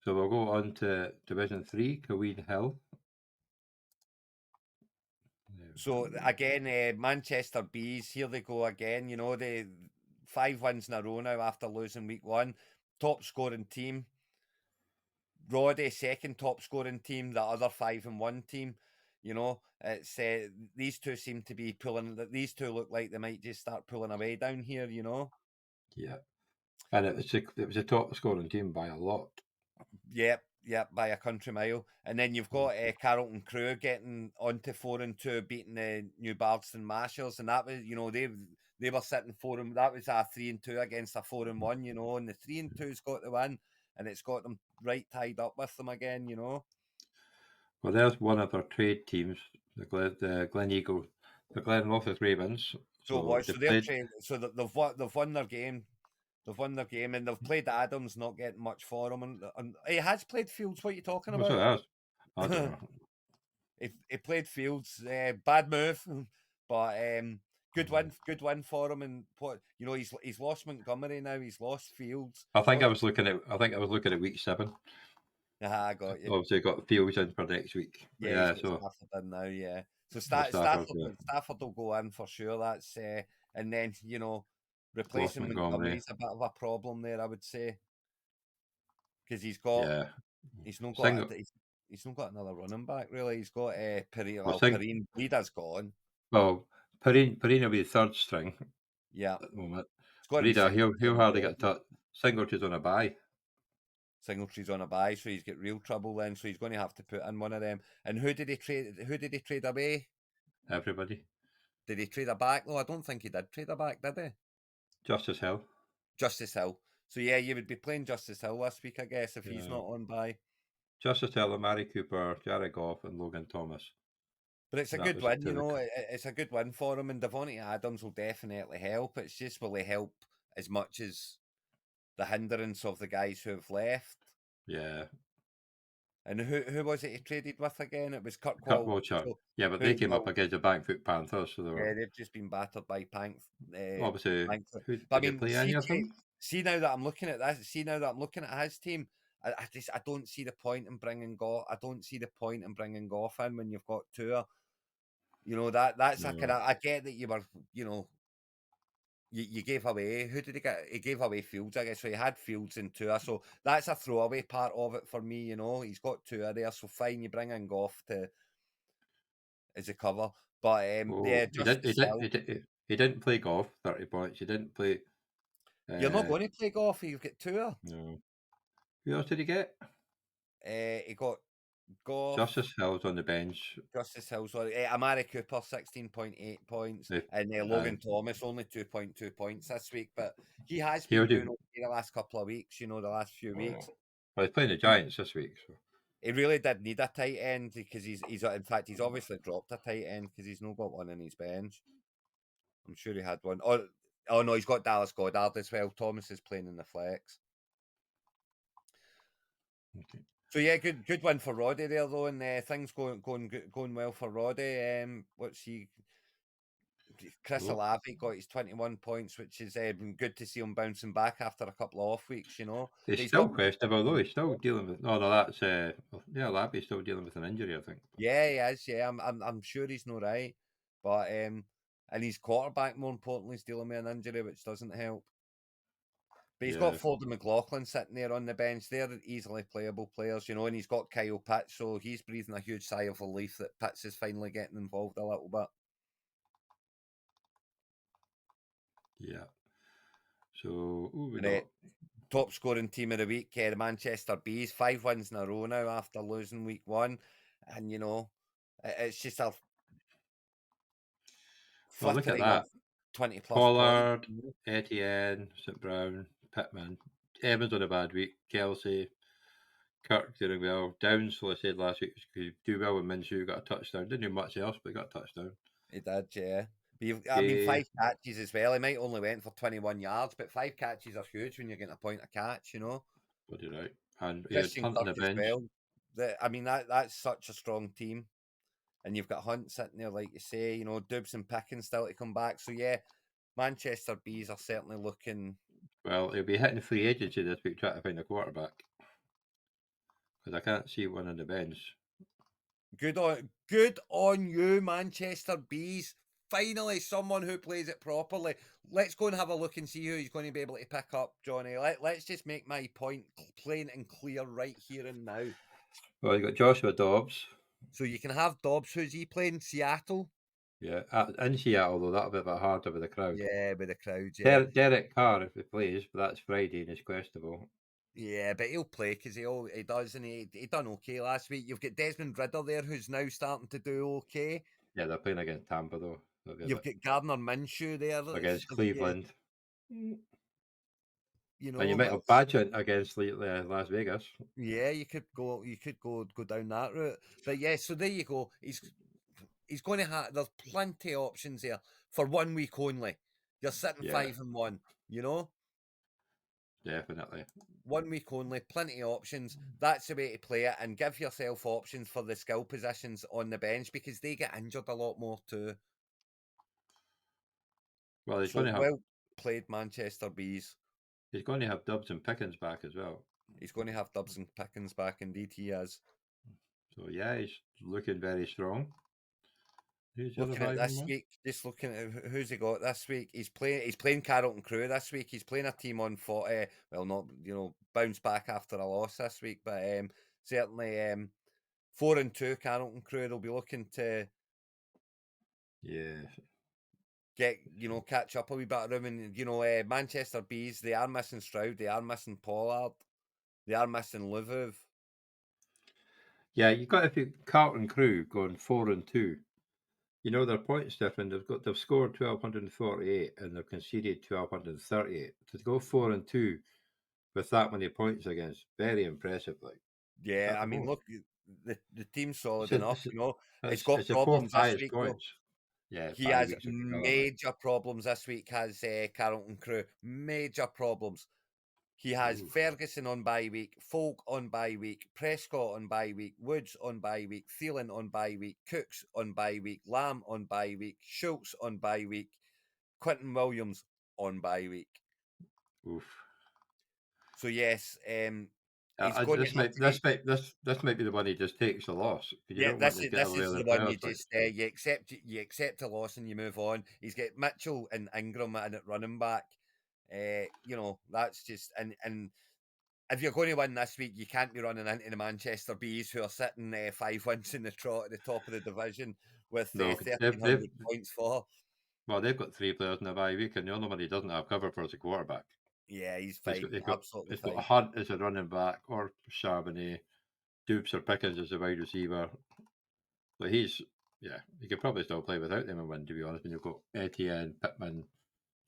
So we'll go on to Division 3, Cuween Hill. So again, Manchester Bees, here they go again. You know, they 5 wins in a row now after losing week 1. Top scoring team. Roddy, second top scoring team, the other 5-1 team. You know, it's these two seem to be pulling. These two look like they might just start pulling away down here. You know. Yeah. And it was a top scoring team by a lot. Yep, by a country mile. And then you've got Carrollton Crew getting onto 4-2, beating the New Bardstown Mashers, and that was, you know, they were sitting 4 and that was a 3-2 against a 4-1, you know, and the 3-2's got the win, and it's got them right tied up with them again, you know. Well, there's one of our trade teams, the Glen Eagle, the Glen Loftus Ravens. So it So was, they so they're played. trained, so they've won their game. They've won their game, and they've played Adams, not getting much for him. And he has played Fields. What are you talking What's that? I don't about? know. He played Fields. Bad move, but good win for him. And what, you know, he's lost Montgomery now. He's lost Fields. I think I What? was looking at. I think I was looking at week 7. I got you. Obviously, got Fields in for next week. But Yeah, he's yeah, got so Stafford in now. Yeah, so Stafford, Stafford will go in for sure. That's and then, you know, lost replacing Montgomery. Montgomery's a bit of a problem there, I would say, because he's not got Single. he's not got another running back really. He's got Well, Perrine Breeder's gone. well, Perrine will be third string Yeah, at the moment. it's got to be Breeder, he'll Singleton. hardly get touched. Singletary's on a bye. Singletary's on a buy, so he's got real trouble then. So he's going to have to put in one of them. And who did he trade? Who did he trade away? Everybody. Did he trade a back? No, I don't think he did trade a back, did he? Justice Hill. Justice Hill. So yeah, you would be playing Justice Hill this week, I guess, if he's Yeah. not on by. Justice Hill, Mary Cooper, Jared Goff, and Logan Thomas. But it's a That good was the win, two. you know. It's a good win for him, and Devontae Adams will definitely help. It's just will he help as much as the hindrance of the guys who have left? Yeah. And who was it he traded with again? It was Kirkwall. Kirkwall. So Yeah, but who? they came up Well, against the Bankfoot Panthers, so they were yeah, they've just been battered by obviously. Pankfoot. Who But I did they mean, play? Any of them? see now that I'm looking at this, see now that I'm looking at his team, I don't see the point in bringing Goff. I don't see the point in bringing Goff in when you've got Tua. You know that's a kind No. of. I get that you were, you know, you gave away. Who did he get? He gave away Fields, I guess. So he had Fields and Tua. So that's a throwaway part of it for me. You know, he's got Tua there, so fine. You bring in Goff to as a cover, but yeah, Oh, Justice Hill. he didn't play golf. 30 points. He didn't play. You're not Uh, going to play Goff. You've got Tua. no. Who else did he get? He got Goff, Justice Hill's on the bench. Justice Hill, sorry, Amari Cooper, 16.8 points, If, and Logan and Thomas, only 2.2 points this week, but he has he'll been doing do. okay the last couple of weeks, you know, the last few Oh. weeks. Well, he's playing the Giants this week. So. He really did need a tight end because he's in fact, he's obviously dropped a tight end because he's not got one in his bench. I'm sure he had one. Oh no, he's got Dallas Goddard as well. Thomas is playing in the flex. Okay. So yeah, good win for Roddy there though, and things going well for Roddy. What's he? Chris Oh. Olave got his 21 points, which is been good to see him bouncing back after a couple of off weeks. You know, He's but he's still got questionable, though. He's still dealing with. No, no, that's yeah, Lappy's still dealing with an injury, I think. yeah, he is. Yeah, I'm sure he's not right, but and his quarterback, more importantly, is dealing with an injury, which doesn't help. But he's got Yeah, Ford and McLaughlin sitting there on the bench. They're easily playable players, you know, and he's got Kyle Pitts, so he's breathing a huge sigh of relief that Pitts is finally getting involved a little bit. yeah. So, who we And got? top scoring team of the week, the Manchester Bees, 5 wins in a row now after losing week 1, and you know, it's just a Well, look at flittering of that. 20 plus points. Pollard, Etienne, St. Brown, Pittman. Evans on a bad week. Kelsey, Kirk doing well. Downs, well, I said last week, because do well when Minshew got a touchdown. Didn't do much else, but he got a touchdown. He did, yeah. But I mean, Gay, 5 catches as well. He might only went for 21 yards, but 5 catches are huge when you're getting a point a catch, you know. bloody right. And he had Christian Hunt on Kirk the as bench. well. I mean, that's such a strong team. And you've got Hunt sitting there, like you say, you know, Dubs and Pickens still to come back. So, yeah, Manchester Bees are certainly looking. Well, he'll be hitting free agency this week trying to find a quarterback. because I can't see one on the bench. Good on you, Manchester Bees. Finally, someone who plays it properly. Let's go and have a look and see who he's going to be able to pick up, Johnny. Let's just make my point plain and clear right here and now. Well, you got Joshua Dobbs. So you can have Dobbs. Who's he playing? Seattle? Yeah, in Seattle, though, that'll be a bit harder with the crowd. Yeah, with the crowd, yeah. Derek Carr, if he plays, but that's Friday and he's questionable. Yeah, but he'll play because he does, and he done okay last week. You've got Desmond Ritter there, who's now starting to do okay. Yeah, they're playing against Tampa, though. They'll be a You've bit got Gardner Minshew there. against Cleveland. You And you know, might have that's Badgett against Las Vegas. yeah. You could go down that route. But yeah, so there you go. He's going to have. There's plenty of options there for 1 week only. You're sitting Yeah, 5-1. You know, definitely. 1 week only, plenty of options. That's the way to play it, and give yourself options for the skill positions on the bench because they get injured a lot more too. Well, So well played, Manchester Bees. he's going to have Dubs and Pickens back as well. He's going to have Dubs and Pickens back. Indeed, he is. So yeah, he's looking very strong. Who's the other Looking at this 5-1? week, just looking at who's he got this week. He's playing Carrollton Crew this week. He's playing a team on 40. Well, not bounce back after a loss this week, but certainly 4-2 Carrollton Crew. They'll be looking to Yeah. get catch up a wee bit of room. And Manchester Bees, they are missing Stroud, they are missing Pollard, they are missing Livuv. Yeah, you got Carlton Crew going 4-2. You know their points different. They've scored 1,248 and they've conceded 1,238. To go 4-2 with that many points against, very impressive. Like Yeah, at I the mean, moment, look, the team's solid it's a, enough. it's, a, It's it's, got it's the fourth problems this highest week though. points. Yeah, He bye has weeks ago. major problems this week. Has Carrollton Crew major problems? He has Ooh, Ferguson on bye week, Folk on bye week, Prescott on bye week, Woods on bye week, Thielen on bye week, Cooks on bye week, Lamb on bye week, Schultz on bye week, Quentin Williams on bye week. oof. So yes, he's going to This have might to get. this might be the one he just takes the loss because you Yeah, don't want this to is get this away is with the the one players. you Like just you accept a loss and you move on. He's got Mitchell and Ingram in at running back. That's just and if you're going to win this week, you can't be running into the Manchester Bees who are sitting 5 wins in the trot at the top of the division with no, 1,300 points for. well they've got three players in the bye week and the only one he doesn't have cover for is a quarterback. Yeah, he's He's fine, got absolutely he's got fine. Hunt as a running back or Charbonnet, Dupes or Pickens as a wide receiver. But he could probably still play without them and win. To be honest, when you've got Etienne, Pittman,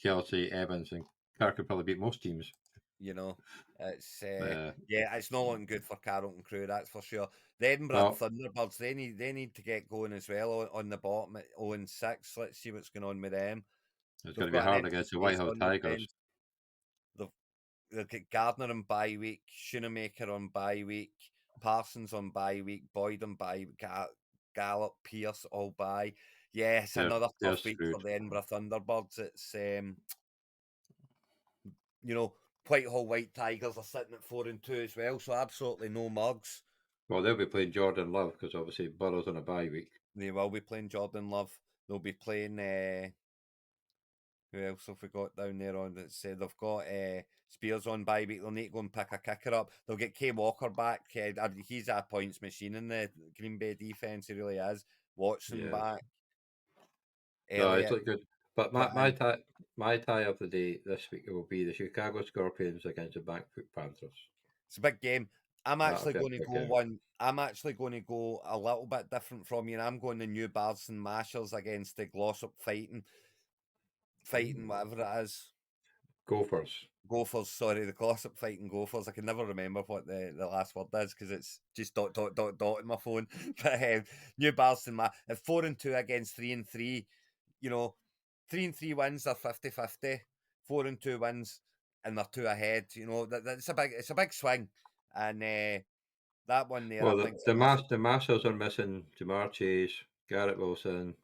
Kelsey, Evans, and Kirk could probably beat most teams. You know, it's Uh, yeah, it's not looking good for Carrollton Crew, that's for sure. The Edinburgh well, Thunderbirds, they need to get going as well on the bottom at 0-6. Let's see what's going on with them. it's They've going to be got an hard empty against the space Whitehall on their Tigers. bench. They've got Gardner on bye week, Schoonamaker on bye week, Parsons on bye week, Boyd on bye, Gallup, Pierce all bye. Yes, another They're tough week screwed. for the Edinburgh Thunderbirds. It's you know, Whitehall White Tigers are sitting at 4-2 as well, so absolutely no mugs. Well, they'll be playing Jordan Love because obviously Burrow's on a bye week. They will be playing Jordan Love. They'll be playing. Who else have we got down there on that? They've got Spears on bye week. They'll need to go and pick a kicker up. They'll get Kay Walker back. He's a points machine in the Green Bay defense. He really is. Watson Yeah, back. no, it's Elliott. looked good. But Put in. my tie of the day this week will be the Chicago Scorpions against the Blackfoot Panthers. It's a big game. I'm That'll actually be a going to big go game. one. I'm actually going to go a little bit different from you, and I'm going the New Bards and Mashers against the Glossop fighting Ooh. whatever it is. Gophers. Gophers, sorry, the Glossop fighting Gophers. I can never remember what the last word is because it's just dot dot dot dot in my phone. But New Bardston, at 4-2 against 3-3, you know, 3-3 wins are 50-50. 4-2 wins and they're two ahead. That's a big swing, and that one there, I Well, think, significant. the Masters are missing Jamar Chase, Garrett Wilson,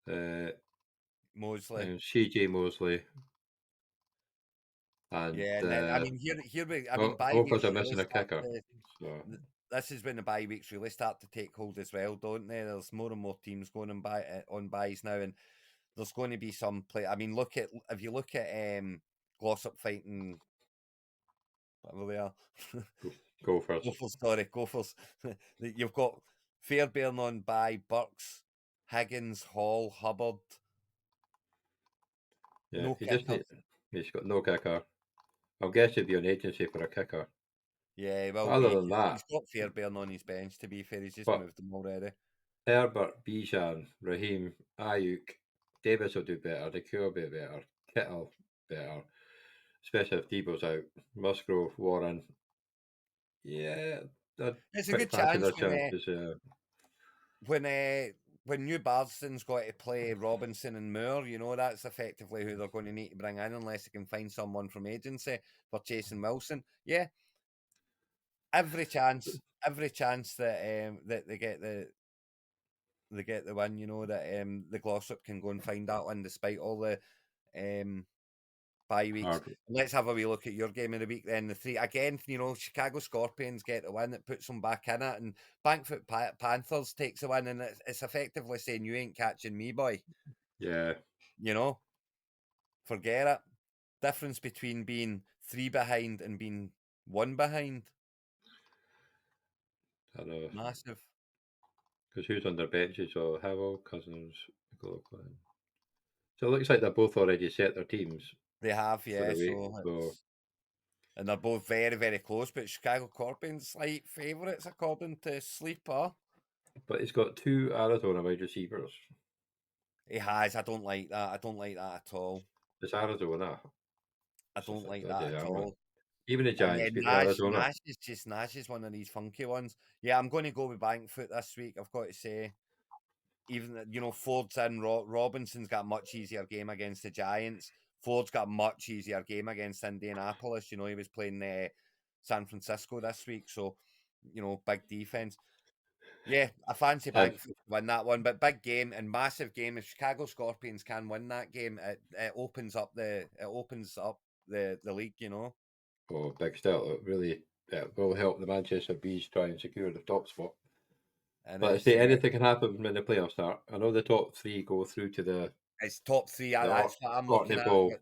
uh, Mosley. and CJ Mosley. And Yeah, and then, I mean, bye Gophers weeks are really missing a start kicker. to. So, This is when the bye weeks really start to take hold as well, don't they? There's more and more teams going on buys now, and there's going to be some play. I mean, if you look at Glossop fighting, whatever they are, Gophers. Gophers, sorry, Gophers. You've got Fairbairn on by Burks, Higgins, Hall, Hubbard. Yeah, No he just kickers. he's got no kicker. I guess he'd be on agency for a kicker. Yeah, he But will other be. than He's that, got Fairbairn on his bench, to be fair. He's just but moved them already. Herbert, Bijan, Raheem, Ayuk, Davis will do better. The will be better. Kittle better, especially if Debo's out. Musgrove, Warren. Yeah, they're It's a pretty good confident chance their chances. when New Barston's got to play Robinson and Moore, you know, that's effectively who they're going to need to bring in unless they can find someone from agency for Jason Wilson. Yeah, every chance that they get the win, you know, that the Glossop can go and find that one despite all the um bye weeks. Hard. Let's have a wee look at your game of the week then. The three again, you know, Chicago Scorpions get the win. It puts them back in it, and Bankfoot Panthers takes the win, and it's effectively saying you ain't catching me, boy. Yeah, You know, forget it. Difference between being 3 behind and being 1 behind, I know. massive. Because who's on their benches? So Howell, Cousins, McLaughlin. So it looks like they're both already set their teams They have, for yeah. the week. So So, and they're both very, very close. But Chicago Scorpions slight favourites according to Sleeper. but he's got two Arizona wide receivers. He has. I don't like that. I don't like that at all. It's Arizona. I It's just don't like like bloody that at hell, man. all. Even the And Giants then beat Arizona. Nash is one of these funky ones. Yeah, I'm going to go with Bankfoot this week. I've got to say, even you know, Ford's in. Robinson's got a much easier game against the Giants. Ford's got a much easier game against Indianapolis. You know, he was playing San Francisco this week, so you know, big defense. Yeah, I fancy And Bankfoot to win that one, but big game and massive game. If Chicago Scorpions can win that game, it opens up the league. You know. big still, it really will help the Manchester Bees try and secure the top spot. And But I say anything can happen when the playoffs start. I know the top three go through to it's top three. the That's what I'm looking Orkney at. Bowl,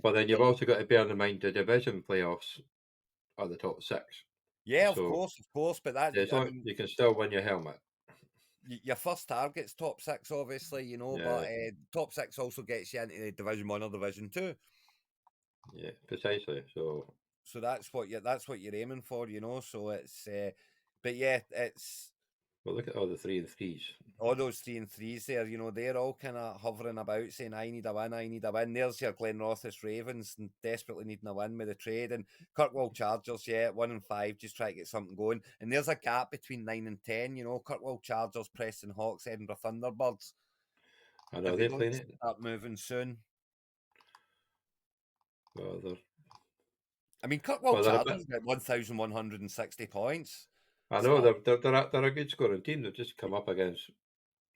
but then you've You're, also got to bear in mind the division playoffs are the top six. yeah, So of course. But that, as I long mean, you can still win your helmet. your first target's top six, obviously, you know. Yeah, But top six also gets you into Division 1 or Division 2. yeah, precisely. So So that's what you're aiming for, you know. So it's, but yeah, it's. well, look at all the 3 and 3s. All those 3 and 3s there, you know, they're all kind of hovering about saying, I need a win, I need a win. There's your Glen Rothis Ravens and desperately needing a win with the trade. And Kirkwall Chargers, yeah, 1 and 5, just try to get something going. And there's a gap between 9 and 10, you know, Kirkwall Chargers, Preston Hawks, Edinburgh Thunderbirds. I know If they they're don't playing it. start moving soon. Well, I mean, Kirkwall they're a bit. Chargers got 1,160 points. I It's know not, they're a good scoring team. They've just come up against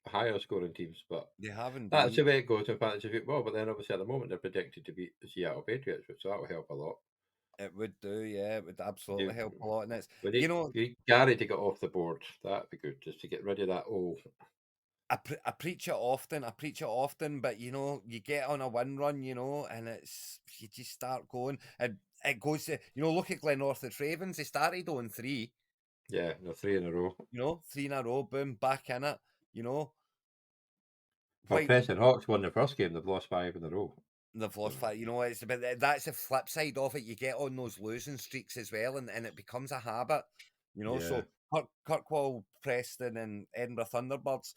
higher scoring teams, but they have that's indeed. the way it goes in fantasy football. But then obviously at the moment they're predicted to beat the Seattle Patriots, which that will help a lot. It would do, yeah, it would absolutely You, help a lot. And it's, we you need, know, we need Gary to get off the board. That'd be good, just to get rid of that old. I preach it often. I preach it often, but you know, you get on a win run, you know, and it's you just start going, and it goes to you know, look at Glenorchy Ravens. They started on 3, Yeah, no, 3 in a row. you know, 3 in a row, boom, back in it, you know. Well, Why Preston Hawks won the first game. They've lost 5 in a row. they've lost So, 5, you know, it's but that's the flip side of it. You get on those losing streaks as well, and it becomes a habit, you know. yeah, So Kirkwall, Preston, and Edinburgh Thunderbirds,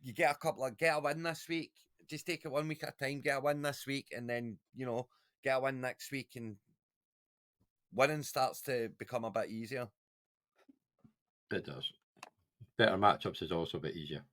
you get get a win this week. Just take it 1 week at a time. Get a win this week, and then you know get a win next week, and winning starts to become a bit easier. it does. Better matchups is also a bit easier.